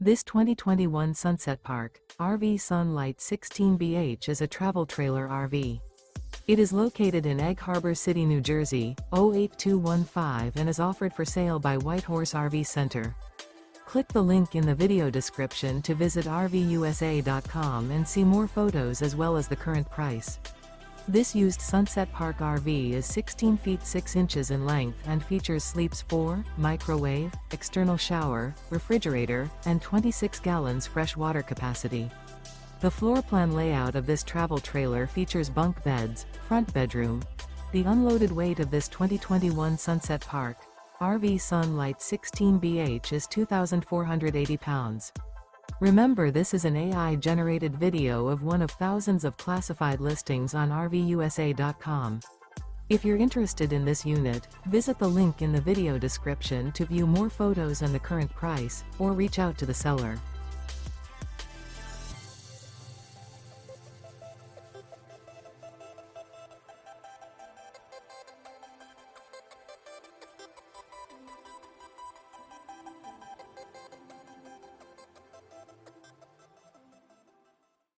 This 2021 Sunset Park RV Lite 16BH is a travel trailer RV. It is located in Egg Harbor City, New Jersey, 08215 and is offered for sale by Whitehorse RV Center. Click the link in the video description to visit RVUSA.com and see more photos as well as the current price. This used Sunset Park RV is 16 feet 6 inches in length and features sleeps 4, microwave, external shower, refrigerator, and 26 gallons fresh water capacity. The floor plan layout of this travel trailer features bunk beds, front bedroom. The unloaded weight of this 2021 Sunset Park RV Lite 16BH is 2,480 pounds. Remember, this is an AI-generated video of one of thousands of classified listings on RVUSA.com. If you're interested in this unit, visit the link in the video description to view more photos and the current price, or reach out to the seller.